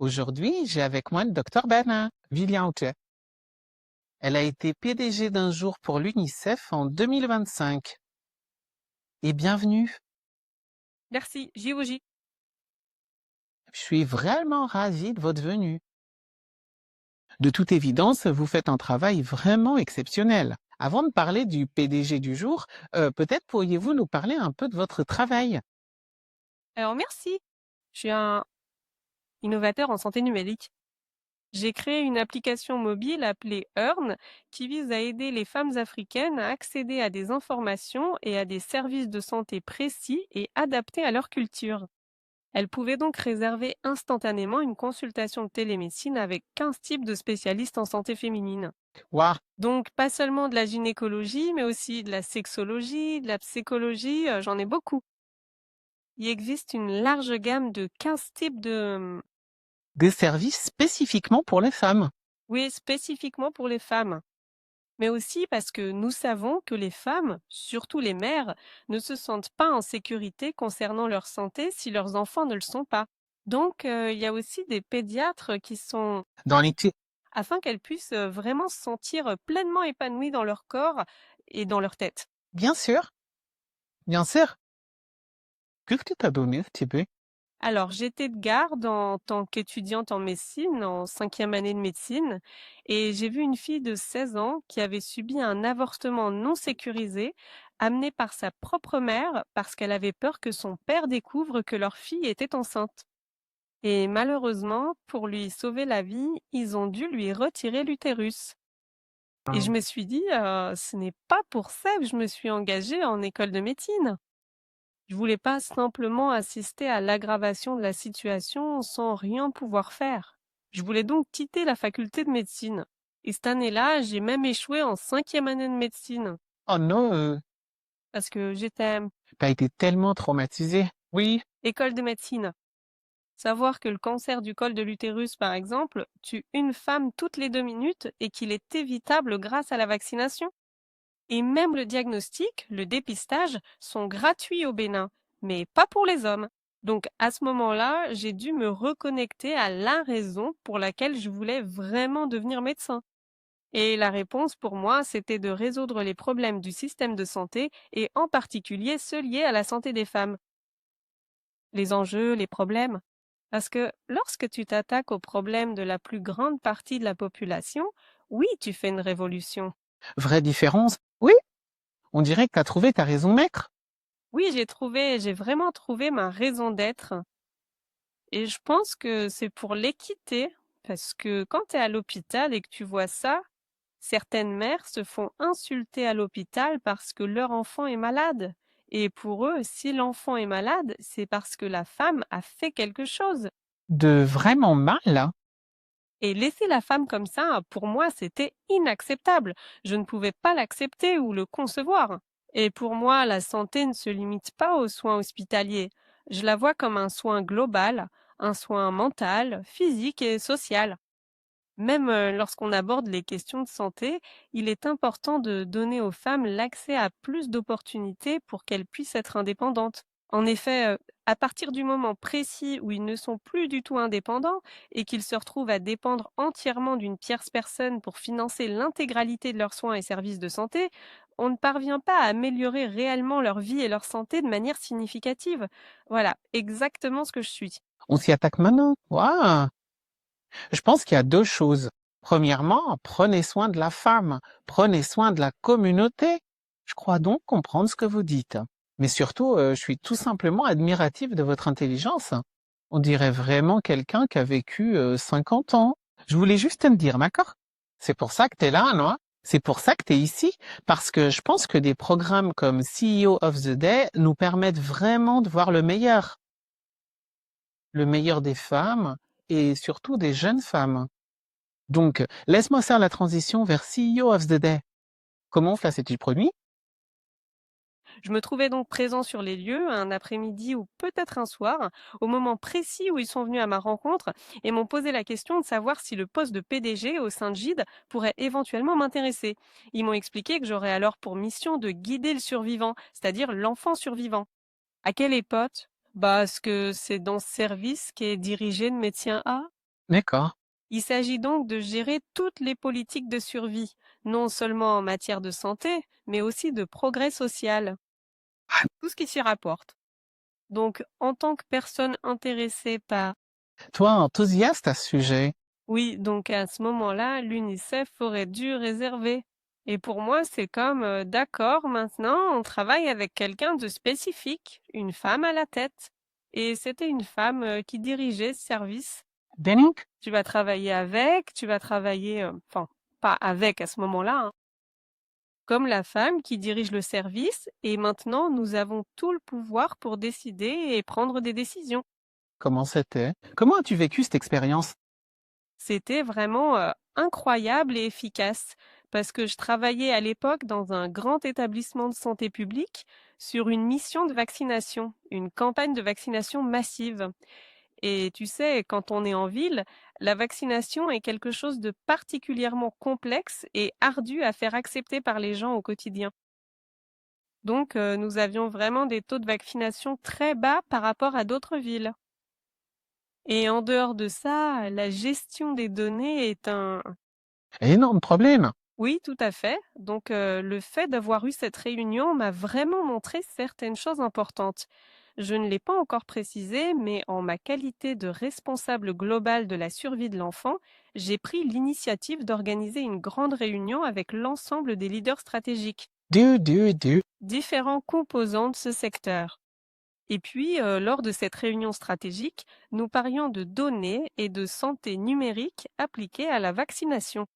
Aujourd'hui, j'ai avec moi le docteur Bana Williamte. Elle a été PDG d'un jour pour l'UNICEF en 2025. Et bienvenue. Merci, JOJ. Je suis vraiment ravi de votre venue. De toute évidence, vous faites un travail vraiment exceptionnel. Avant de parler du PDG du jour, peut-être pourriez-vous nous parler un peu de votre travail? Alors merci. Je suis un innovateur en santé numérique. J'ai créé une application mobile appelée Earn qui vise à aider les femmes africaines à accéder à des informations et à des services de santé précis et adaptés à leur culture. Elles pouvaient donc réserver instantanément une consultation de télémédecine avec 15 types de spécialistes en santé féminine. Waouh, Donc pas seulement de la gynécologie, mais aussi de la sexologie, de la psychologie, j'en ai beaucoup. Il existe une large gamme de 15 types de des services spécifiquement pour les femmes. oui, spécifiquement pour les femmes. Mais aussi parce que nous savons que les femmes, surtout les mères, ne se sentent pas en sécurité concernant leur santé si leurs enfants ne le sont pas. Donc, il y a aussi des pédiatres qui sont Dans les... afin qu'elles puissent, vraiment se sentir, pleinement épanouies dans leur corps et dans leur tête. Bien sûr, bien sûr. Qu'est-ce que t'as donné, ce petit peu? Alors, j'étais de garde en tant qu'étudiante en médecine, en 5e année de médecine, et j'ai vu une fille de 16 ans qui avait subi un avortement non sécurisé, amené par sa propre mère parce qu'elle avait peur que son père découvre que leur fille était enceinte. Et malheureusement, pour lui sauver la vie, ils ont dû lui retirer l'utérus. Et je me suis dit, ce n'est pas pour ça que je me suis engagée en école de médecine. Je voulais pas simplement assister à l'aggravation de la situation sans rien pouvoir faire. Je voulais donc quitter la faculté de médecine. Et cette année-là, j'ai même échoué en 5e année de médecine Oh non, parce que j'étais t'as été tellement traumatisée. Oui, école de médecine. Savoir que le cancer du col de l'utérus, par exemple, tue une femme toutes les 2 minutes et qu'il est évitable grâce à la vaccination. Et même le diagnostic, le dépistage sont gratuits au Bénin, mais pas pour les hommes. Donc à ce moment-là, j'ai dû me reconnecter à la raison pour laquelle je voulais vraiment devenir médecin. Et la réponse pour moi, c'était de résoudre les problèmes du système de santé et en particulier ceux liés à la santé des femmes. Les enjeux, les problèmes. Parce que lorsque tu t'attaques aux problèmes de la plus grande partie de la population, oui, tu fais une révolution. vraie différence. Oui, on dirait que t'as trouvé ta raison maître. Oui, j'ai vraiment trouvé ma raison d'être et je pense que c'est pour l'équité parce que quand tu es à l'hôpital et que tu vois ça, certaines mères se font insulter à l'hôpital parce que leur enfant est malade. Et pour eux, si l'enfant est malade, c'est parce que la femme a fait quelque chose. De vraiment mal, hein. Et laisser la femme comme ça, pour moi, c'était inacceptable. Je ne pouvais pas l'accepter ou le concevoir. Et pour moi, la santé ne se limite pas aux soins hospitaliers. Je la vois comme un soin global, un soin mental, physique et social. Même lorsqu'on aborde les questions de santé, il est important de donner aux femmes l'accès à plus d'opportunités pour qu'elles puissent être indépendantes. En effet, à partir du moment précis où ils ne sont plus du tout indépendants et qu'ils se retrouvent à dépendre entièrement d'une tierce personne pour financer l'intégralité de leurs soins et services de santé, on ne parvient pas à améliorer réellement leur vie et leur santé de manière significative. Voilà, exactement ce que je suis. On s'y attaque maintenant. Waouh. Je pense qu'il y a deux choses. Premièrement, prenez soin de la femme, prenez soin de la communauté. Je crois donc comprendre ce que vous dites. Mais surtout, je suis tout simplement admiratif de votre intelligence. On dirait vraiment quelqu'un qui a vécu 50 ans. Je voulais juste te le dire, d'accord? C'est pour ça que t'es là, non? C'est pour ça que t'es ici, parce que je pense que des programmes comme CEO of the Day nous permettent vraiment de voir le meilleur des femmes et surtout des jeunes femmes. Donc, laisse-moi faire la transition vers CEO of the Day. Comment cela s'est-il produit? Je me trouvais donc présent sur les lieux, un après-midi ou peut-être un soir, au moment précis où ils sont venus à ma rencontre et m'ont posé la question de savoir si le poste de PDG au sein de GIDE pourrait éventuellement m'intéresser. Ils m'ont expliqué que j'aurais alors pour mission de guider le survivant, c'est-à-dire l'enfant survivant. À quelle époque? Parce que c'est dans ce service qu'est dirigé le médecin A. D'accord. Il s'agit donc de gérer toutes les politiques de survie, non seulement en matière de santé, mais aussi de progrès social, tout ce qui s'y rapporte. Donc, en tant que personne intéressée par... Toi, enthousiaste à ce sujet. Oui, donc à ce moment-là, l'UNICEF aurait dû réserver. Et pour moi, c'est comme, d'accord, maintenant, on travaille avec quelqu'un de spécifique, une femme à la tête. Et c'était une femme qui dirigeait ce service. Denning? Tu vas travailler avec, tu vas travailler, enfin, pas avec à ce moment-là, hein, comme la femme qui dirige le service. Et maintenant, nous avons tout le pouvoir pour décider et prendre des décisions. Comment c'était? Comment as-tu vécu cette expérience? C'était vraiment, incroyable et efficace parce que je travaillais à l'époque dans un grand établissement de santé publique sur une mission de vaccination, une campagne de vaccination massive. Et tu sais, quand on est en ville, la vaccination est quelque chose de particulièrement complexe et ardu à faire accepter par les gens au quotidien. Donc, nous avions vraiment des taux de vaccination très bas par rapport à d'autres villes. Et en dehors de ça, la gestion des données est un... Énorme problème. Oui, tout à fait. Donc, le fait d'avoir eu cette réunion m'a vraiment montré certaines choses importantes. Je ne l'ai pas encore précisé, mais en ma qualité de responsable globale de la survie de l'enfant, j'ai pris l'initiative d'organiser une grande réunion avec l'ensemble des leaders stratégiques, Du. différents composants de ce secteur. Et puis, lors de cette réunion stratégique, nous parlions de données et de santé numérique appliquées à la vaccination.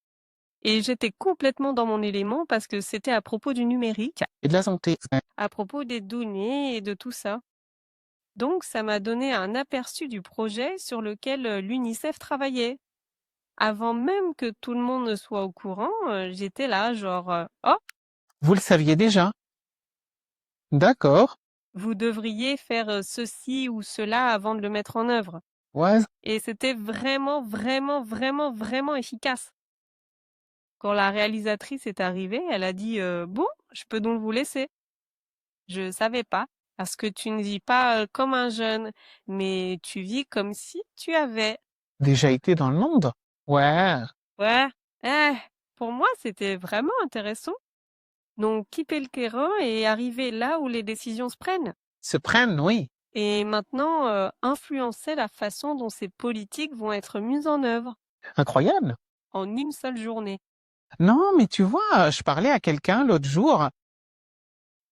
Et j'étais complètement dans mon élément parce que c'était à propos du numérique, Et de la santé. à propos des données et de tout ça. Donc, ça m'a donné un aperçu du projet sur lequel l'UNICEF travaillait. Avant même que tout le monde ne soit au courant, j'étais là, genre, oh, Vous le saviez déjà? D'accord. vous devriez faire ceci ou cela avant de le mettre en œuvre. Ouais. Et c'était vraiment, vraiment, vraiment, vraiment efficace. Quand la réalisatrice est arrivée, elle a dit bon, je peux donc vous laisser. Je savais pas, parce que tu ne vis pas comme un jeune, mais tu vis comme si tu avais. Déjà été dans le monde? Ouais. Ouais, eh, pour moi, c'était vraiment intéressant. Donc, quitter le terrain et arriver là où les décisions se prennent. Se prennent, oui. Et maintenant, influencer la façon dont ces politiques vont être mises en œuvre Incroyable. en une seule journée. Non, mais tu vois, je parlais à quelqu'un l'autre jour.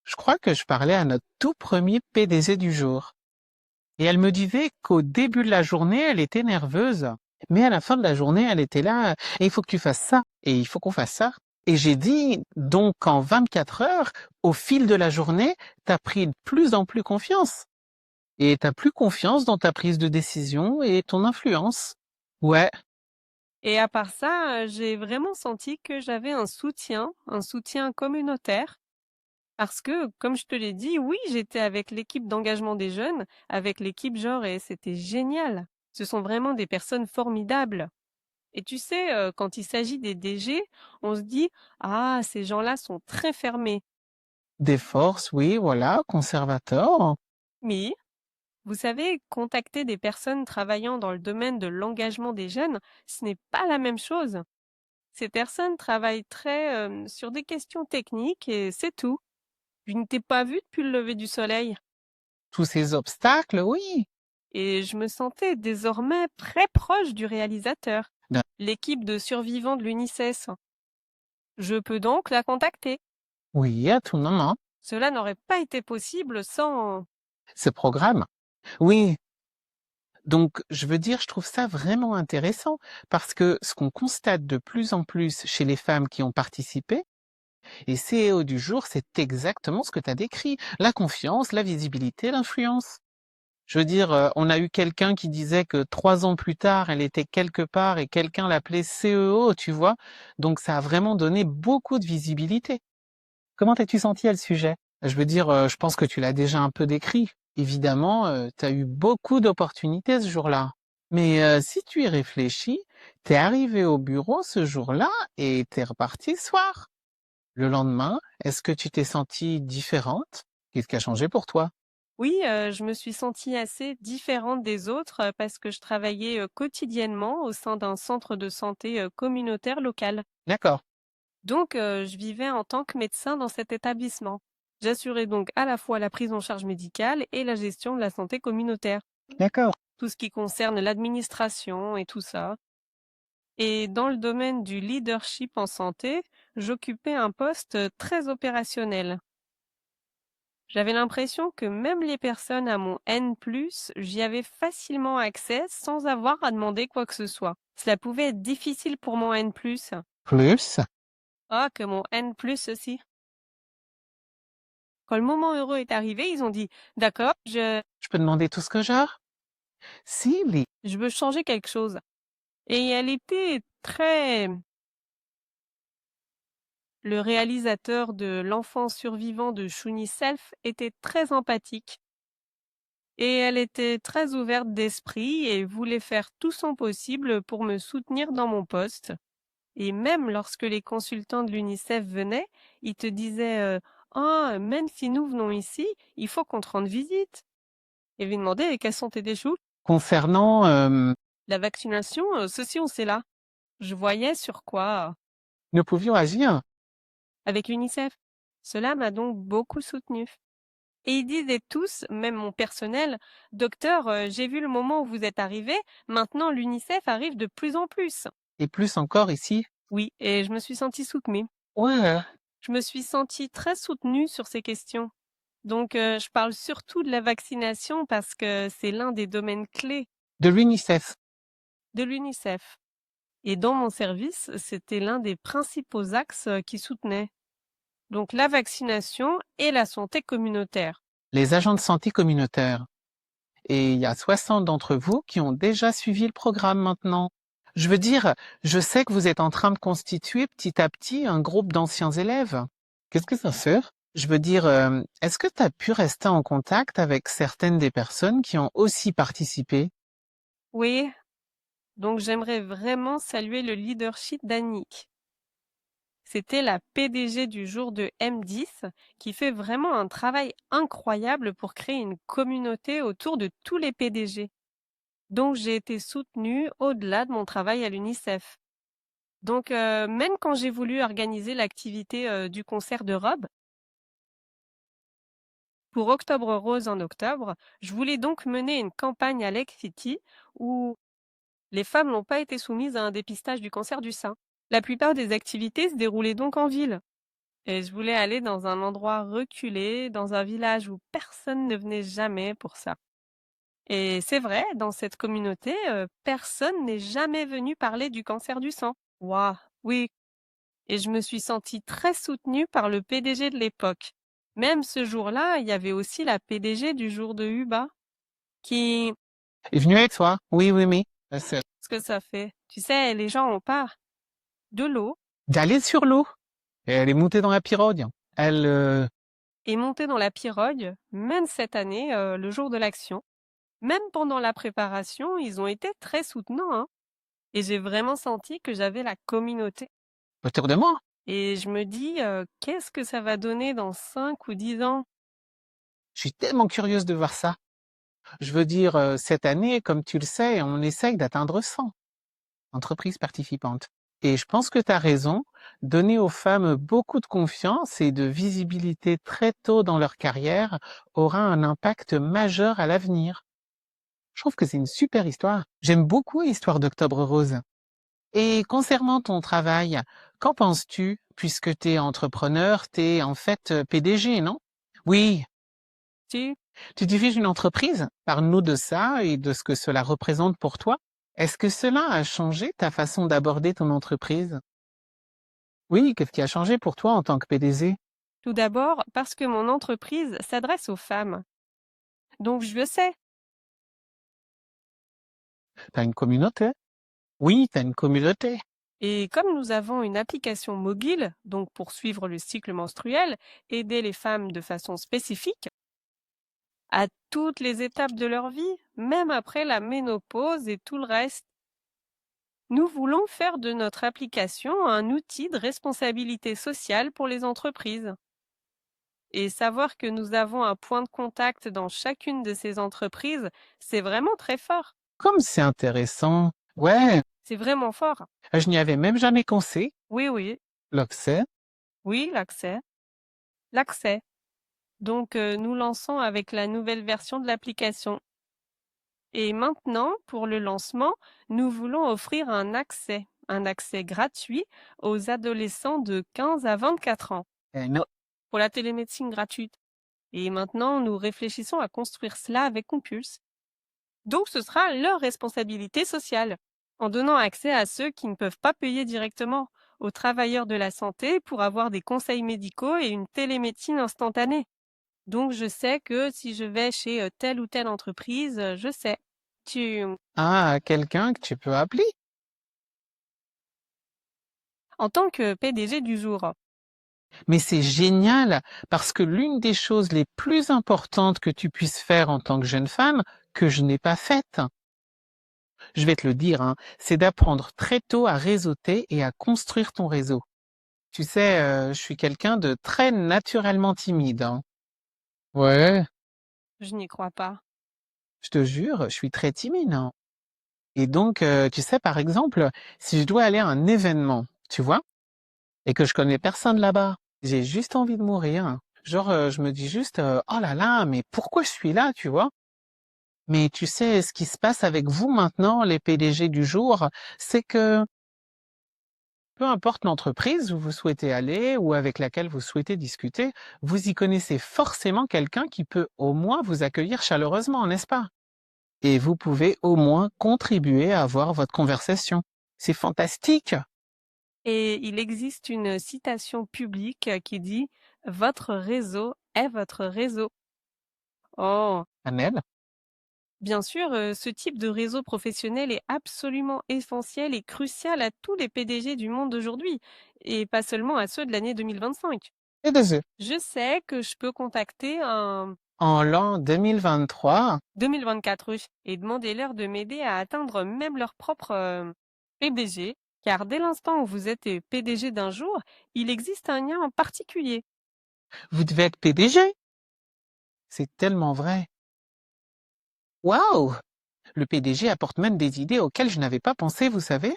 Je crois que je parlais à notre tout premier PDG du jour. Et elle me disait qu'au début de la journée, elle était nerveuse. Mais à la fin de la journée, elle était là, et il faut que tu fasses ça, et il faut qu'on fasse ça. Et j'ai dit, donc en 24 heures, au fil de la journée, t'as pris de plus en plus confiance. Et t'as plus confiance dans ta prise de décision et ton influence. Ouais, Et à part ça, j'ai vraiment senti que j'avais un soutien communautaire. Parce que, comme je te l'ai dit, oui, j'étais avec l'équipe d'engagement des jeunes, avec l'équipe genre, et c'était génial. Ce sont vraiment des personnes formidables. Et tu sais, quand il s'agit des DG, on se dit, ah, ces gens-là sont très fermés. des forces, oui, voilà, conservateur. Mais, vous savez, contacter des personnes travaillant dans le domaine de l'engagement des jeunes, ce n'est pas la même chose. Ces personnes travaillent très sur des questions techniques et c'est tout. Je ne t'ai pas vu depuis le lever du soleil. Tous ces obstacles, oui. Et je me sentais désormais très proche du réalisateur, Ben, l'équipe de survivants de l'UNICEF. Je peux donc la contacter. oui, à tout moment. Cela n'aurait pas été possible sans... Ce programme. Oui, donc je veux dire, je trouve ça vraiment intéressant parce que ce qu'on constate de plus en plus chez les femmes qui ont participé, et CEO du jour, c'est exactement ce que tu as décrit. La confiance, la visibilité, l'influence. Je veux dire, on a eu quelqu'un qui disait que 3 ans plus tard, elle était quelque part et quelqu'un l'appelait CEO, tu vois. Donc ça a vraiment donné beaucoup de visibilité. Comment t'es-tu senti à le sujet? Je veux dire, je pense que tu l'as déjà un peu décrit. Évidemment, tu as eu beaucoup d'opportunités ce jour-là. Mais si tu y réfléchis, t'es arrivé au bureau ce jour-là et t'es reparti le soir. Le lendemain, est-ce que tu t'es sentie différente? Qu'est-ce qui a changé pour toi? Oui, je me suis sentie assez différente des autres, parce que je travaillais, quotidiennement au sein d'un centre de santé, communautaire local. D'accord, Donc, je vivais en tant que médecin dans cet établissement. J'assurais donc à la fois la prise en charge médicale et la gestion de la santé communautaire, d'accord, tout ce qui concerne l'administration et tout ça. Et dans le domaine du leadership en santé, j'occupais un poste très opérationnel. J'avais l'impression que même les personnes à mon N+, j'y avais facilement accès sans avoir à demander quoi que ce soit. Cela pouvait être difficile pour mon N+. plus. Ah, que mon N+ aussi. Quand le moment heureux est arrivé, ils ont dit: «D'accord, Je peux demander tout ce que j'ai? Si, je veux changer quelque chose». Et elle était très le réalisateur de L'enfant survivant de Shuni Self était très empathique et elle était très ouverte d'esprit et voulait faire tout son possible pour me soutenir dans mon poste. Et même lorsque les consultants de l'UNICEF venaient, ils te disaient, «Ah, même si nous venons ici, il faut qu'on te rende visite». Et lui demandait: «Quels sont tes déchus?» concernant, La vaccination, ceci ou cela. Je voyais sur quoi nous pouvions agir. avec l'UNICEF. Cela m'a donc beaucoup soutenue. Et ils disaient tous, même mon personnel: «Docteur, j'ai vu le moment où vous êtes arrivé, maintenant l'UNICEF arrive de plus en plus». Et plus encore ici. Oui, et je me suis sentie soutenue. Ouais, Je me suis sentie très soutenue sur ces questions. Donc je parle surtout de la vaccination parce que c'est l'un des domaines clés de l'UNICEF. de l'UNICEF. Et dans mon service, c'était l'un des principaux axes, qui soutenaient. Donc la vaccination et la santé communautaire. Les agents de santé communautaire. Et il y a 60 d'entre vous qui ont déjà suivi le programme maintenant. Je veux dire, je sais que vous êtes en train de constituer petit à petit un groupe d'anciens élèves. Qu'est-ce que ça fait? Je veux dire, est-ce que tu as pu rester en contact avec certaines des personnes qui ont aussi participé? Oui, donc j'aimerais vraiment saluer le leadership d'Annick. C'était la PDG du jour de M10 qui fait vraiment un travail incroyable pour créer une communauté autour de tous les PDG. Donc j'ai été soutenue au-delà de mon travail à l'UNICEF. Donc même quand j'ai voulu organiser l'activité du concert de robe, pour Octobre Rose en octobre, je voulais donc mener une campagne à Lake City où les femmes n'ont pas été soumises à un dépistage du cancer du sein. La plupart des activités se déroulaient donc en ville. Et je voulais aller dans un endroit reculé, dans un village où personne ne venait jamais pour ça. Et c'est vrai, dans cette communauté, personne n'est jamais venu parler du cancer du sang. Waouh, oui. Et je me suis sentie très soutenue par le PDG de l'époque. Même ce jour-là, il y avait aussi la PDG du jour de Uba qui, Est venu avec toi? Oui, oui, oui. C'est ce que ça fait, tu sais, les gens ont pas de l'eau d'aller sur l'eau. Et elle est montée dans la pirogue. Elle, et monter dans la pirogue, même cette année, le jour de l'action. Même pendant la préparation, ils ont été très soutenants, hein. Et j'ai vraiment senti que j'avais la communauté. autour de moi. Et je me dis, qu'est-ce que ça va donner dans 5 ou 10 ans? Je suis tellement curieuse de voir ça. Je veux dire, cette année, comme tu le sais, on essaye d'atteindre 100 entreprises participantes. Et je pense que tu as raison, donner aux femmes beaucoup de confiance et de visibilité très tôt dans leur carrière aura un impact majeur à l'avenir. Je trouve que c'est une super histoire. J'aime beaucoup l'histoire d'Octobre Rose. Et concernant ton travail, qu'en penses-tu? Puisque tu es entrepreneur, tu es en fait PDG, non? Oui, Tu tu diriges une entreprise? Parle-nous de ça et de ce que cela représente pour toi. Est-ce que cela a changé ta façon d'aborder ton entreprise? Oui, qu'est-ce qui a changé pour toi en tant que PDG? tout d'abord, parce que mon entreprise s'adresse aux femmes. Donc je le sais. T'as une communauté? Oui, t'as une communauté. Et comme nous avons une application mobile, donc pour suivre le cycle menstruel, aider les femmes de façon spécifique à toutes les étapes de leur vie, même après la ménopause et tout le reste. Nous voulons faire de notre application un outil de responsabilité sociale pour les entreprises. Et savoir que nous avons un point de contact dans chacune de ces entreprises, c'est vraiment très fort. Comme c'est intéressant. Ouais, C'est vraiment fort. je n'y avais même jamais pensé. Oui, oui, L'accès. oui, l'accès. L'accès. Donc, nous lançons avec la nouvelle version de l'application. Et maintenant, pour le lancement, nous voulons offrir un accès gratuit aux adolescents de 15 à 24 ans Non. pour la télémédecine gratuite. Et maintenant, nous réfléchissons à construire cela avec Compulse. Donc, ce sera leur responsabilité sociale, en donnant accès à ceux qui ne peuvent pas payer directement, aux travailleurs de la santé pour avoir des conseils médicaux et une télémédecine instantanée. Donc, je sais que si je vais chez telle ou telle entreprise, je sais. Ah, quelqu'un que tu peux appeler. En tant que PDG du jour, Mais c'est génial parce que l'une des choses les plus importantes que tu puisses faire en tant que jeune femme, que je n'ai pas faite, je vais te le dire, hein, c'est d'apprendre très tôt à réseauter et à construire ton réseau. Tu sais, je suis quelqu'un de très naturellement timide, hein. Ouais, je n'y crois pas. je te jure, je suis très timide, hein. Et donc, tu sais, par exemple, si je dois aller à un événement, tu vois, et que je connais personne là-bas, j'ai juste envie de mourir. Genre, je me dis juste, oh là là, mais pourquoi je suis là, tu vois? Mais tu sais, ce qui se passe avec vous maintenant, les PDG du jour, c'est que peu importe l'entreprise où vous souhaitez aller ou avec laquelle vous souhaitez discuter, vous y connaissez forcément quelqu'un qui peut au moins vous accueillir chaleureusement, n'est-ce pas? Et vous pouvez au moins contribuer à avoir votre conversation. C'est fantastique. Et il existe une citation publique qui dit votre réseau est votre réseau. Oh, Annelle? bien sûr, ce type de réseau professionnel est absolument essentiel et crucial à tous les PDG du monde d'aujourd'hui, et pas seulement à ceux de l'année 2025. Et deux œufs. Je sais que je peux contacter un En l'an 2023, 2024, oui, et demander-leur de m'aider à atteindre même leur propre PDG, car dès l'instant où vous êtes PDG d'un jour, il existe un lien en particulier. vous devez être PDG. C'est tellement vrai. Waouh! Le PDG apporte même des idées auxquelles je n'avais pas pensé, vous savez?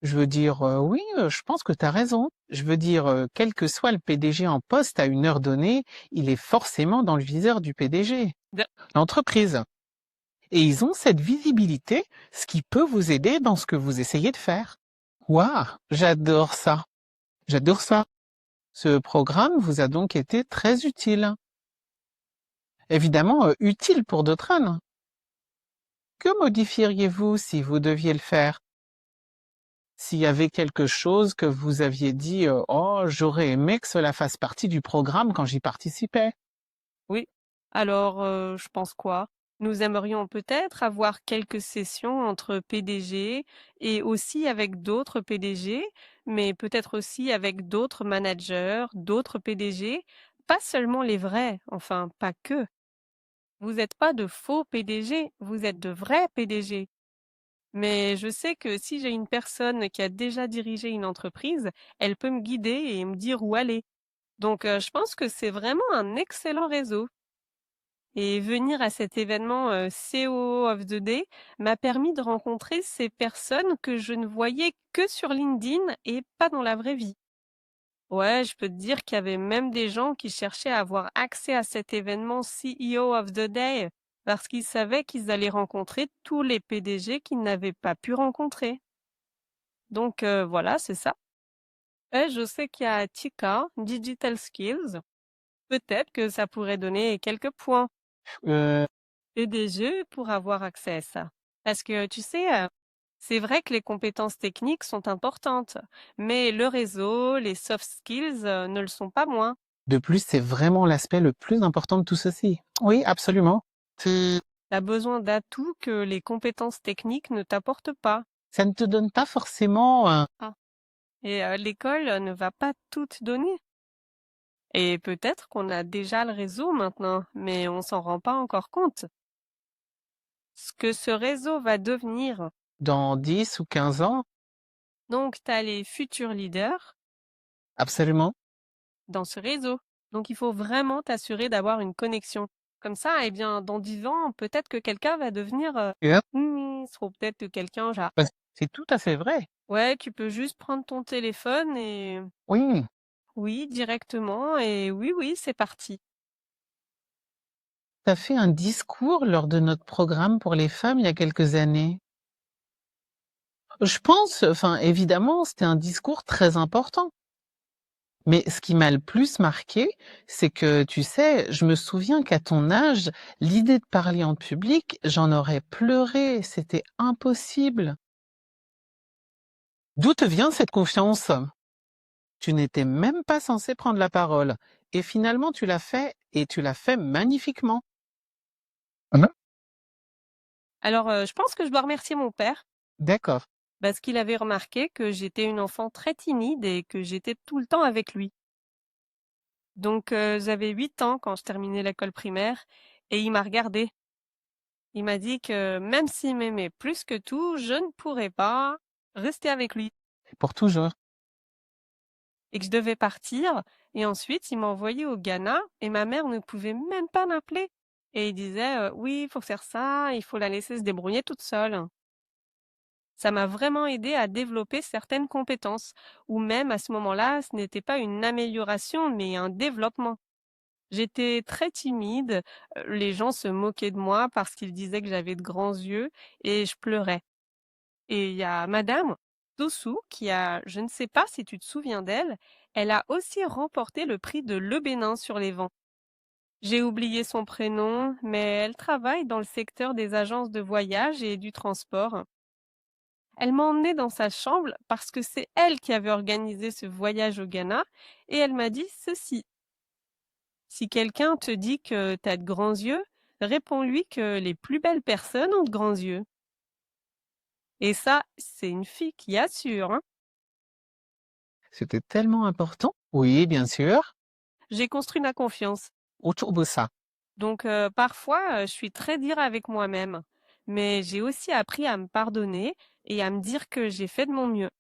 Je veux dire, oui, je pense que tu as raison. Je veux dire, quel que soit le PDG en poste à une heure donnée, il est forcément dans le viseur du PDG, D- l'entreprise. Et ils ont cette visibilité, ce qui peut vous aider dans ce que vous essayez de faire. Waouh, j'adore ça. J'adore ça. Ce programme vous a donc été très utile. Évidemment, utile pour d'autres ânes. Que modifieriez-vous si vous deviez le faire? S'il y avait quelque chose que vous aviez dit, oh, j'aurais aimé que cela fasse partie du programme quand j'y participais. Oui. Alors, je pense quoi? Nous aimerions peut-être avoir quelques sessions entre PDG et aussi avec d'autres PDG, mais peut-être aussi avec d'autres managers, d'autres PDG, pas seulement les vrais, enfin pas que. Vous n'êtes pas de faux PDG, vous êtes de vrais PDG. Mais je sais que si j'ai une personne qui a déjà dirigé une entreprise, elle peut me guider et me dire où aller. Donc, je pense que c'est vraiment un excellent réseau. Et venir à cet événement COO of the Day m'a permis de rencontrer ces personnes que je ne voyais que sur LinkedIn et pas dans la vraie vie. Ouais, je peux te dire qu'il y avait même des gens qui cherchaient à avoir accès à cet événement CEO of the Day parce qu'ils savaient qu'ils allaient rencontrer tous les PDG qu'ils n'avaient pas pu rencontrer. Donc voilà, c'est ça. Et je sais qu'il y a Tika, Digital Skills. Peut-être que ça pourrait donner quelques points. Euh, PDG pour avoir accès à ça. Parce que tu sais, c'est vrai que les compétences techniques sont importantes, mais le réseau, les soft skills ne le sont pas moins. de plus, c'est vraiment l'aspect le plus important de tout ceci. Oui, absolument. Tu as besoin d'atouts que les compétences techniques ne t'apportent pas. Ça ne te donne pas forcément Ah. Et l'école ne va pas tout te donner. Et peut-être qu'on a déjà le réseau maintenant, mais on s'en rend pas encore compte. Ce que ce réseau va devenir. dans 10 ou 15 ans. Donc, tu as les futurs leaders Absolument. dans ce réseau. Donc il faut vraiment t'assurer d'avoir une connexion. Comme ça, eh bien, dans 10 ans, peut-être que quelqu'un va devenir Yep. ministre ou peut-être que quelqu'un, genre, Bah, c'est tout à fait vrai. ouais, tu peux juste prendre ton téléphone et Oui. oui, directement, et oui, oui, c'est parti. Tu as fait un discours lors de notre programme pour les femmes il y a quelques années. Je pense, enfin, évidemment, c'était un discours très important. Mais ce qui m'a le plus marqué, c'est que, tu sais, je me souviens qu'à ton âge, l'idée de parler en public, j'en aurais pleuré, c'était impossible. D'où te vient cette confiance? Tu n'étais même pas censé prendre la parole. Et finalement, tu l'as fait, et tu l'as fait magnifiquement. Ah non. Alors, je pense que je dois remercier mon père D'accord. parce qu'il avait remarqué que j'étais une enfant très timide et que j'étais tout le temps avec lui. Donc, j'avais 8 ans quand je terminais l'école primaire et il m'a regardée. Il m'a dit que même s'il m'aimait plus que tout, je ne pourrais pas rester avec lui Pour toujours. et que je devais partir. Et ensuite, il m'a envoyée au Ghana et ma mère ne pouvait même pas m'appeler. Et il disait, oui, il faut faire ça, il faut la laisser se débrouiller toute seule. Ça m'a vraiment aidé à développer certaines compétences, ou même à ce moment-là, ce n'était pas une amélioration, mais un développement. J'étais très timide, les gens se moquaient de moi parce qu'ils disaient que j'avais de grands yeux et je pleurais. Et il y a madame Dossou qui a, je ne sais pas si tu te souviens d'elle, elle a aussi remporté le prix de Le Bénin sur les vents. J'ai oublié son prénom, mais elle travaille dans le secteur des agences de voyage et du transport. Elle m'a emmenée dans sa chambre parce que c'est elle qui avait organisé ce voyage au Ghana et elle m'a dit ceci. Si quelqu'un te dit que t'as de grands yeux, réponds-lui que les plus belles personnes ont de grands yeux. Et ça, c'est une fille qui assure, hein. C'était tellement important. Oui, bien sûr. J'ai construit ma confiance. Autour de ça. Donc parfois, je suis très dure avec moi-même. Mais j'ai aussi appris à me pardonner et à me dire que j'ai fait de mon mieux.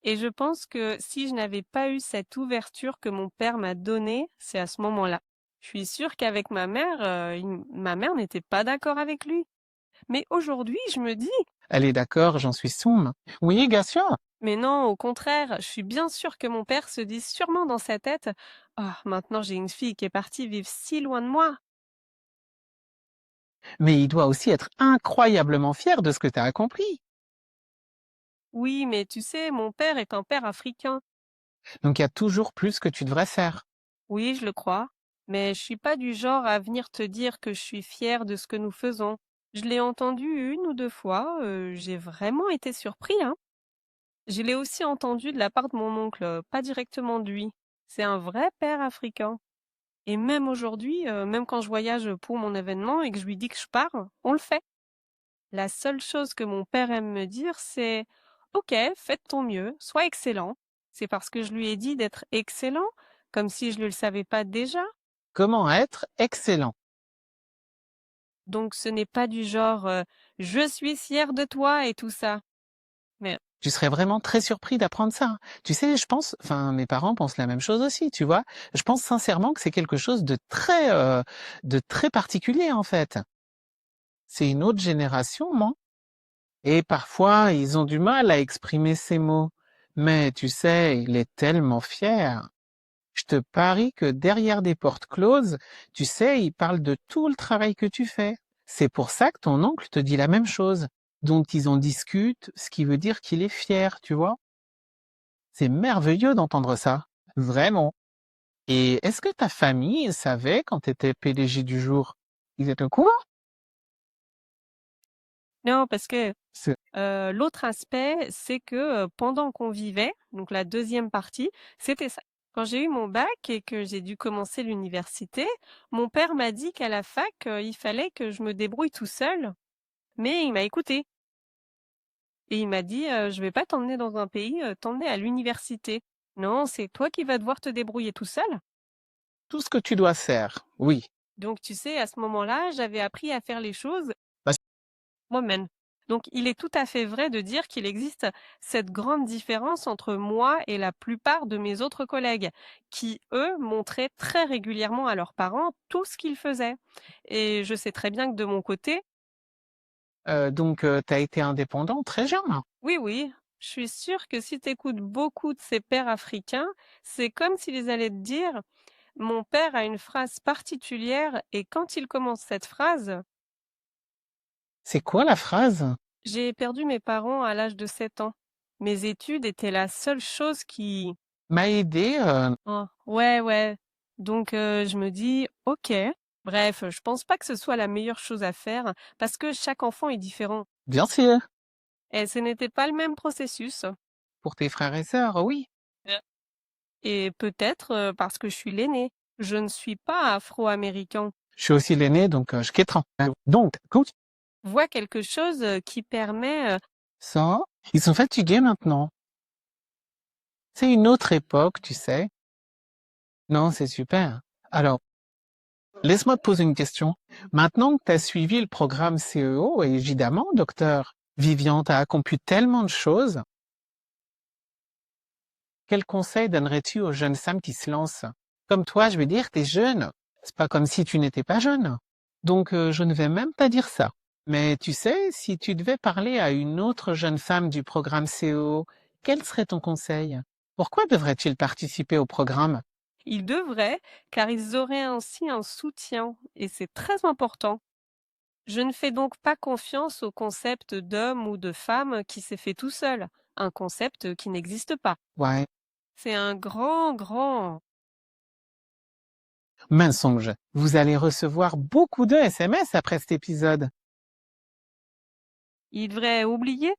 Et je pense que si je n'avais pas eu cette ouverture que mon père m'a donnée, c'est à ce moment-là. Je suis sûre qu'avec ma mère, ma mère n'était pas d'accord avec lui. Mais aujourd'hui, je me dis, Elle est d'accord, j'en suis soum. Oui, bien sûr. mais non, au contraire, je suis bien sûre que mon père se dit sûrement dans sa tête, ah, maintenant j'ai une fille qui est partie vivre si loin de moi. Mais il doit aussi être incroyablement fier de ce que tu as accompli. Oui, mais tu sais, mon père est un père africain. Donc il y a toujours plus que tu devrais faire. Oui, je le crois, mais je suis pas du genre à venir te dire que je suis fière de ce que nous faisons. Je l'ai entendu 1 ou 2 fois, j'ai vraiment été surpris, hein. Je l'ai aussi entendu de la part de mon oncle, pas directement de lui. C'est un vrai père africain. Et même aujourd'hui, même quand je voyage pour mon événement et que je lui dis que je pars, on le fait. La seule chose que mon père aime me dire, c'est OK, fais de ton mieux, sois excellent. C'est parce que je lui ai dit d'être excellent, comme si je ne le savais pas déjà. Comment être excellent? Donc ce n'est pas du genre je suis fier de toi et tout ça. Mais Tu serais vraiment très surpris d'apprendre ça, hein. Tu sais, je pense, enfin, mes parents pensent la même chose aussi, tu vois. Je pense sincèrement que c'est quelque chose de très particulier, en fait. C'est une autre génération, non? Et parfois, ils ont du mal à exprimer ces mots. Mais tu sais, il est tellement fier. Je te parie que derrière des portes closes, tu sais, il parle de tout le travail que tu fais. C'est pour ça que ton oncle te dit la même chose, dont ils en discutent, ce qui veut dire qu'il est fier, tu vois. C'est merveilleux d'entendre ça. Vraiment. Et est-ce que ta famille savait quand tu étais PDG du jour? Ils étaient au courant? non, parce que C'est- l'autre aspect, c'est que pendant qu'on vivait, donc la deuxième partie, c'était ça. Quand j'ai eu mon bac et que j'ai dû commencer l'université, mon père m'a dit qu'à la fac, il fallait que je me débrouille tout seul, mais il m'a écouté. Et il m'a dit, je vais pas t'emmener dans un pays, t'emmener à l'université. Non, c'est toi qui vas devoir te débrouiller tout seul. Tout ce que tu dois faire, oui. Donc tu sais, à ce moment-là, j'avais appris à faire les choses Bah, moi-même. Donc il est tout à fait vrai de dire qu'il existe cette grande différence entre moi et la plupart de mes autres collègues, qui, eux, montraient très régulièrement à leurs parents tout ce qu'ils faisaient. Et je sais très bien que de mon côté, Donc, tu as été indépendant très jeune. oui, oui, je suis sûre que si tu écoutes beaucoup de ces pères africains, c'est comme s'ils allaient te dire: «Mon père a une phrase particulière et quand il commence cette phrase, C'est quoi la phrase? j'ai perdu mes parents à l'âge de 7 ans. Mes études étaient la seule chose qui». M'a aidé, Oh, ouais, ouais. Donc je me dis: «OK». Bref, je pense pas que ce soit la meilleure chose à faire parce que chaque enfant est différent bien sûr, et ce n'était pas le même processus. pour tes frères et sœurs, oui. Et peut-être, parce que je suis l'aîné. Je ne suis pas afro-américain. Je suis aussi l'aîné, donc je quitterai. Donc, écoute, Vois quelque chose, qui permet, ça, ils sont fatigués maintenant. C'est une autre époque, tu sais. Non, c'est super. Alors, laisse-moi te poser une question. Maintenant que tu as suivi le programme CEO, et évidemment, docteur Vivian, tu as accompli tellement de choses, quel conseil donnerais-tu aux jeunes femmes qui se lancent? Comme toi, je veux dire, tu es jeune. C'est pas comme si tu n'étais pas jeune. Donc, je ne vais même pas dire ça. Mais tu sais, si tu devais parler à une autre jeune femme du programme CEO, quel serait ton conseil? Pourquoi devrait-il participer au programme? ils devraient, car ils auraient ainsi un soutien et c'est très important. Je ne fais donc pas confiance au concept d'homme ou de femme qui s'est fait tout seul, un concept qui n'existe pas. Ouais, C'est un grand, grand. mensonge. Vous allez recevoir beaucoup de SMS après cet épisode. Ils devraient oublier.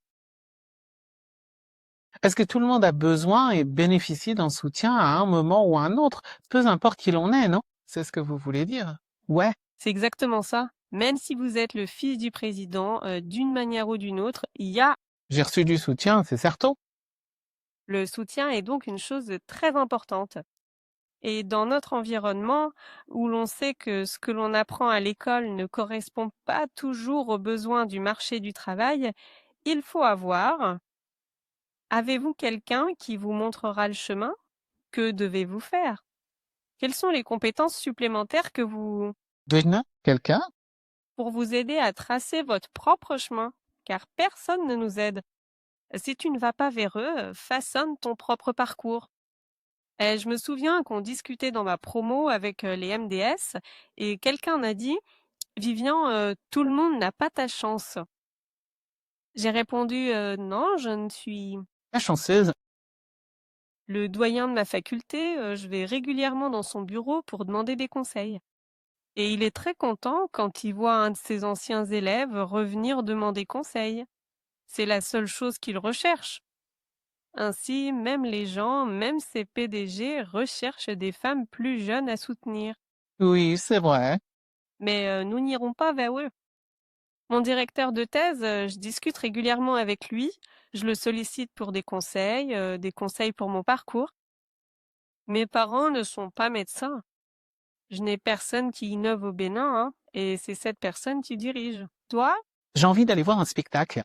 Parce que tout le monde a besoin et bénéficie d'un soutien à un moment ou à un autre, peu importe qui l'on est, non? C'est ce que vous voulez dire? Ouais, C'est exactement ça. Même si vous êtes le fils du président, d'une manière ou d'une autre, il y a j'ai reçu du soutien, c'est certain. le soutien est donc une chose de très importante. Et dans notre environnement, où l'on sait que ce que l'on apprend à l'école ne correspond pas toujours aux besoins du marché du travail, il faut avoir. Avez-vous quelqu'un qui vous montrera le chemin? Que devez-vous faire? Quelles sont les compétences supplémentaires que vous Devine, quelqu'un? pour vous aider à tracer votre propre chemin? Car personne ne nous aide. Si tu ne vas pas vers eux, façonne ton propre parcours. Et je me souviens qu'on discutait dans ma promo avec les MDS et quelqu'un a dit: Vivian, tout le monde n'a pas ta chance. J'ai répondu: Non, je ne suis La chanceuse. le doyen de ma faculté, je vais régulièrement dans son bureau pour demander des conseils. Et il est très content quand il voit un de ses anciens élèves revenir demander conseil. C'est la seule chose qu'il recherche. Ainsi, même les gens, même ces PDG recherchent des femmes plus jeunes à soutenir. Oui, c'est vrai. Mais nous n'irons pas vers eux. Mon directeur de thèse, je discute régulièrement avec lui. Je le sollicite pour des conseils pour mon parcours. Mes parents ne sont pas médecins. Je n'ai personne qui innove au Bénin, hein, et c'est cette personne qui dirige. Toi, J'ai envie d'aller voir un spectacle.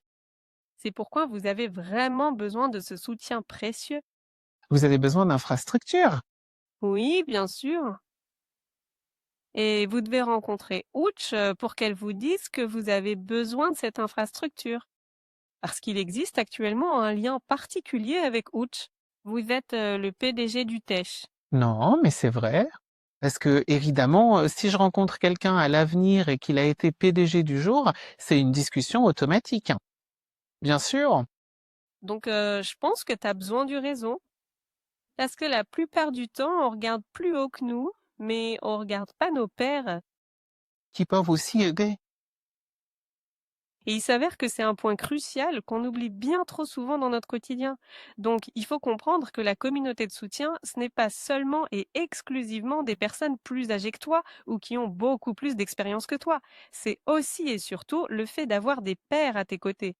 c'est pourquoi vous avez vraiment besoin de ce soutien précieux. Vous avez besoin d'infrastructures. Oui, bien sûr. Et vous devez rencontrer Ouch pour qu'elle vous dise que vous avez besoin de cette infrastructure. Parce qu'il existe actuellement un lien particulier avec Ouch. Vous êtes le PDG du TESH. Non, mais c'est vrai. Parce que, évidemment, si je rencontre quelqu'un à l'avenir et qu'il a été PDG du jour, c'est une discussion automatique. Bien sûr. Donc je pense que tu as besoin du réseau. Parce que la plupart du temps, on regarde plus haut que nous, mais on regarde pas nos pairs. Qui peuvent aussi aider. Et il s'avère que c'est un point crucial qu'on oublie bien trop souvent dans notre quotidien. Donc, il faut comprendre que la communauté de soutien, ce n'est pas seulement et exclusivement des personnes plus âgées que toi ou qui ont beaucoup plus d'expérience que toi. C'est aussi et surtout le fait d'avoir des pairs à tes côtés.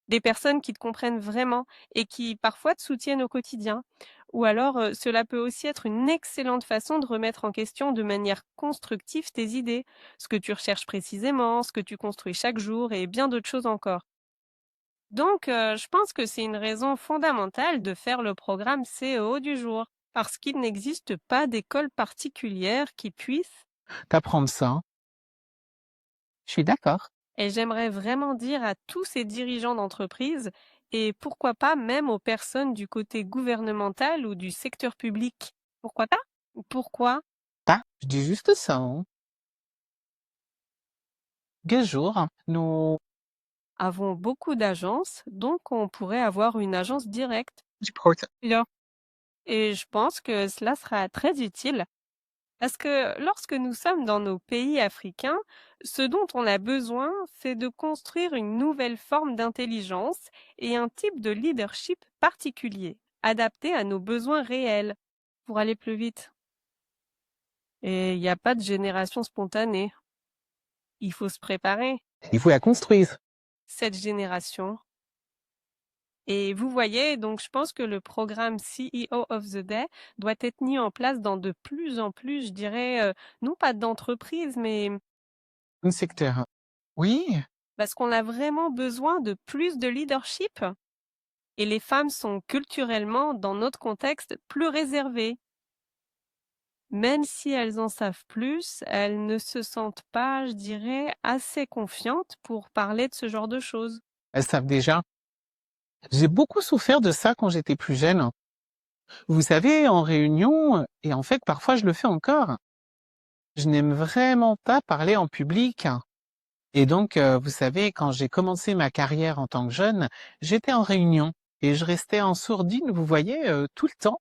Des personnes qui te comprennent vraiment et qui parfois te soutiennent au quotidien. Ou alors, cela peut aussi être une excellente façon de remettre en question de manière constructive tes idées, ce que tu recherches précisément, ce que tu construis chaque jour et bien d'autres choses encore. Donc, je pense que c'est une raison fondamentale de faire le programme CEO du jour, parce qu'il n'existe pas d'école particulière qui puisse. T'apprendre ça, hein. Je suis d'accord. Et j'aimerais vraiment dire à tous ces dirigeants d'entreprise, et pourquoi pas même aux personnes du côté gouvernemental ou du secteur public. Pourquoi pas? Pourquoi? Je dis juste ça, hein. Quel jour, nous... Avons beaucoup d'agences, donc on pourrait avoir une agence directe. Important. Bien. Et je pense que cela sera très utile. Parce que lorsque nous sommes dans nos pays africains, ce dont on a besoin, c'est de construire une nouvelle forme d'intelligence et un type de leadership particulier, adapté à nos besoins réels, pour aller plus vite. Et il n'y a pas de génération spontanée. Il faut se préparer, Il faut la construire. cette génération. Et vous voyez, donc je pense que le programme CEO of the Day doit être mis en place dans de plus en plus, je dirais, non pas d'entreprises, mais Un secteur. Oui, parce qu'on a vraiment besoin de plus de leadership. Et les femmes sont culturellement, dans notre contexte, plus réservées. Même si elles en savent plus, elles ne se sentent pas, je dirais, assez confiantes pour parler de ce genre de choses. elles savent déjà. J'ai beaucoup souffert de ça quand j'étais plus jeune. Vous savez, en réunion, et en fait, parfois je le fais encore, je n'aime vraiment pas parler en public. Et donc, vous savez, quand j'ai commencé ma carrière en tant que jeune, j'étais en réunion et je restais en sourdine, vous voyez, tout le temps.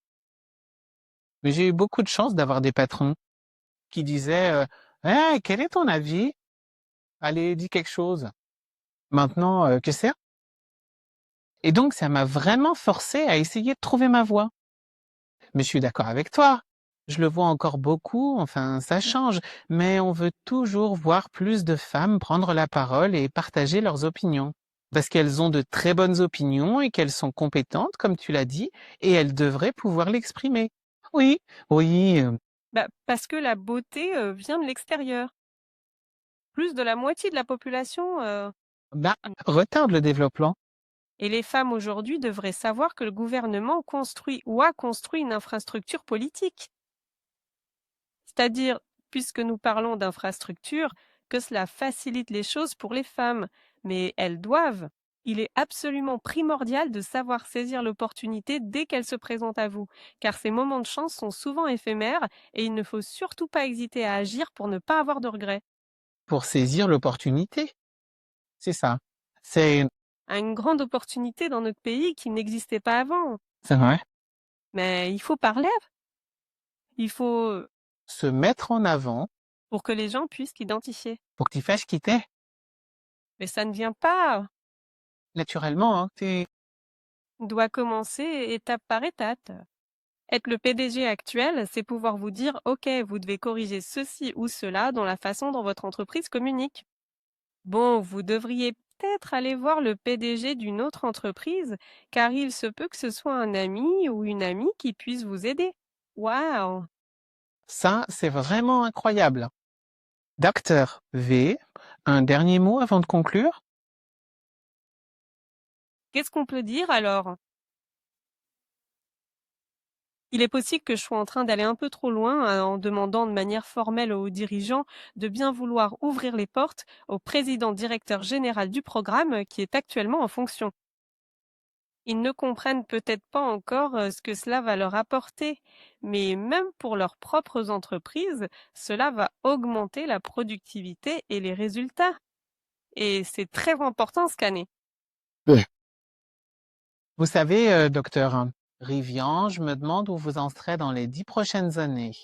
Mais j'ai eu beaucoup de chance d'avoir des patrons qui disaient, «Eh, quel est ton avis? Allez, dis quelque chose. Maintenant, que c'est?» Et donc, ça m'a vraiment forcé à essayer de trouver ma voie. Mais je suis d'accord avec toi. Je le vois encore beaucoup, enfin, ça change, mais on veut toujours voir plus de femmes prendre la parole et partager leurs opinions. Parce qu'elles ont de très bonnes opinions et qu'elles sont compétentes, comme tu l'as dit, et elles devraient pouvoir l'exprimer. Oui, oui, Bah, parce que la beauté vient de l'extérieur. Plus de la moitié de la population. bah, retarde le développement. Et les femmes aujourd'hui devraient savoir que le gouvernement construit ou a construit une infrastructure politique. C'est-à-dire, puisque nous parlons d'infrastructure, que cela facilite les choses pour les femmes, mais elles doivent. Il est absolument primordial de savoir saisir l'opportunité dès qu'elle se présente à vous, car ces moments de chance sont souvent éphémères et il ne faut surtout pas hésiter à agir pour ne pas avoir de regrets. Pour saisir l'opportunité. C'est ça. C'est, Une grande opportunité dans notre pays qui n'existait pas avant. c'est vrai. Mais il faut parler, il faut Se mettre en avant pour que les gens puissent l'identifier. pour que tu fasses qui t'es. Mais ça ne vient pas. Naturellement, hein, On doit commencer étape par étape. Être le PDG actuel, c'est pouvoir vous dire, OK, vous devez corriger ceci ou cela dans la façon dont votre entreprise communique. Bon, vous devriez peut-être aller voir le PDG d'une autre entreprise, car il se peut que ce soit un ami ou une amie qui puisse vous aider. Waouh! ça, c'est vraiment incroyable. Docteur V, un dernier mot avant de conclure? Qu'est-ce qu'on peut dire alors? Il est possible que je sois en train d'aller un peu trop loin en demandant de manière formelle aux dirigeants de bien vouloir ouvrir les portes au président directeur général du programme qui est actuellement en fonction. Ils ne comprennent peut-être pas encore ce que cela va leur apporter, mais même pour leurs propres entreprises, cela va augmenter la productivité et les résultats. Et c'est très important cette année. Ouais. Vous savez, docteur Rivian, je me demande où vous en serez dans les 10 prochaines années.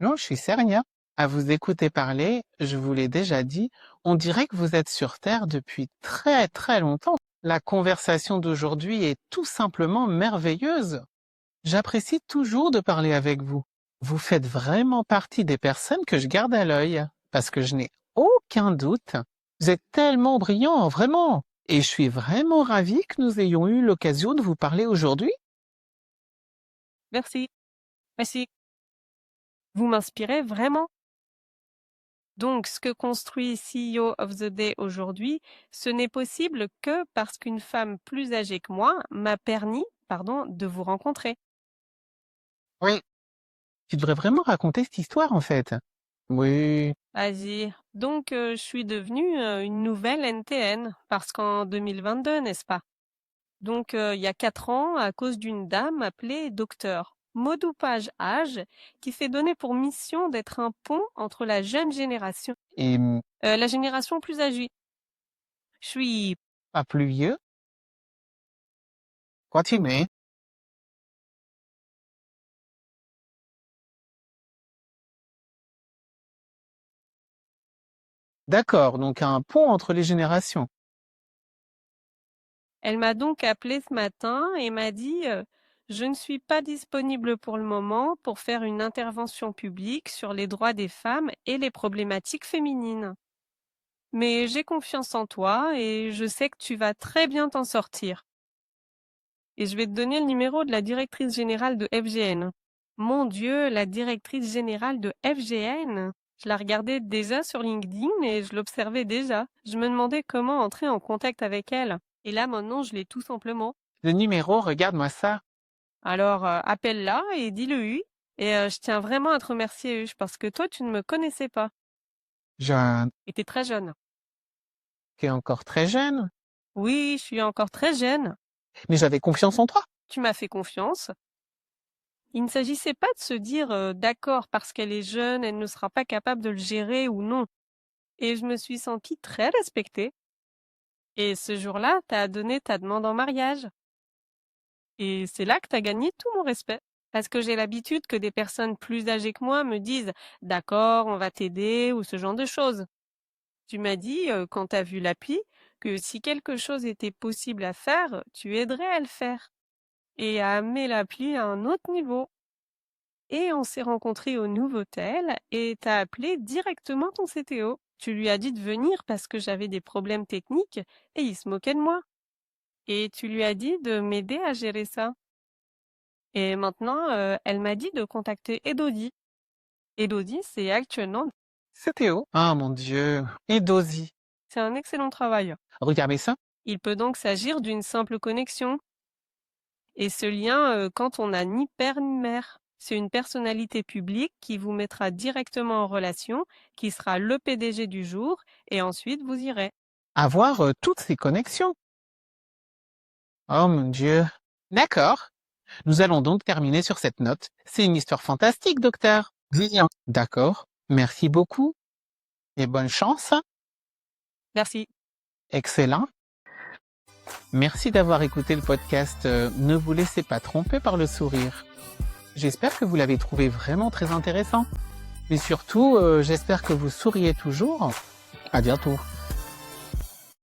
Non, je suis sérieux. À vous écouter parler, je vous l'ai déjà dit, on dirait que vous êtes sur Terre depuis très très longtemps. La conversation d'aujourd'hui est tout simplement merveilleuse. J'apprécie toujours de parler avec vous. Vous faites vraiment partie des personnes que je garde à l'œil, parce que je n'ai aucun doute. Vous êtes tellement brillant, vraiment. Et je suis vraiment ravie que nous ayons eu l'occasion de vous parler aujourd'hui. Merci. Merci. Vous m'inspirez vraiment. Donc, ce que construit CEO of the Day aujourd'hui, ce n'est possible que parce qu'une femme plus âgée que moi m'a permis, de vous rencontrer. Oui. Tu devrais vraiment raconter cette histoire, en fait. Oui. Vas-y. Donc, je suis devenue une nouvelle NTN, parce qu'en 2022, n'est-ce pas? Donc, il y a 4 ans, à cause d'une dame appelée docteur Modoupage Âge, qui s'est donné pour mission d'être un pont entre la jeune génération, Et la génération plus âgée. Je suis pas plus vieux. Continue. D'accord, donc un pont entre les générations. Elle m'a donc appelé ce matin et m'a dit je ne suis pas disponible pour le moment pour faire une intervention publique sur les droits des femmes et les problématiques féminines. Mais j'ai confiance en toi et je sais que tu vas très bien t'en sortir. Et je vais te donner le numéro de la directrice générale de FGN. Mon Dieu, la directrice générale de FGN! Je la regardais déjà sur LinkedIn et je l'observais déjà. Je me demandais comment entrer en contact avec elle. Et là, maintenant, je l'ai tout simplement. Le numéro, regarde-moi ça. Alors, appelle-la et dis-le-lui. Et je tiens vraiment à te remercier, Hugues, parce que toi, tu ne me connaissais pas. Jeune, Et t'es très jeune. qui est encore très jeune, Oui, je suis encore très jeune. mais j'avais confiance en toi. Tu m'as fait confiance. Il ne s'agissait pas de se dire d'accord, parce qu'elle est jeune, elle ne sera pas capable de le gérer ou non. Et je me suis sentie très respectée. Et ce jour-là, t'as donné ta demande en mariage. Et c'est là que t'as gagné tout mon respect. Parce que j'ai l'habitude que des personnes plus âgées que moi me disent d'accord, on va t'aider ou ce genre de choses. Tu m'as dit, quand t'as vu l'appli, que si quelque chose était possible à faire, tu aiderais à le faire. Et à amener l'appli à un autre niveau. Et on s'est rencontrés au Nouveau-Hôtel et t'as appelé directement ton CTO. Tu lui as dit de venir parce que j'avais des problèmes techniques et il se moquait de moi. Et tu lui as dit de m'aider à gérer ça. Et maintenant, elle m'a dit de contacter Elodie. Elodie, c'est actuellement, C'est Théo. Ah mon Dieu. Et Dozy. c'est un excellent travail. Regardez ça. Il peut donc s'agir d'une simple connexion. Et ce lien, quand on n'a ni père ni mère. C'est une personnalité publique qui vous mettra directement en relation, qui sera le PDG du jour, et ensuite vous irez. Avoir toutes ces connexions. Oh mon Dieu. D'accord. Nous allons donc terminer sur cette note. C'est une histoire fantastique, docteur. Vivian. D'accord. Merci beaucoup. Et bonne chance. Merci. Excellent. Merci d'avoir écouté le podcast Ne vous laissez pas tromper par le sourire. J'espère que vous l'avez trouvé vraiment très intéressant. Mais surtout, j'espère que vous souriez toujours. À bientôt.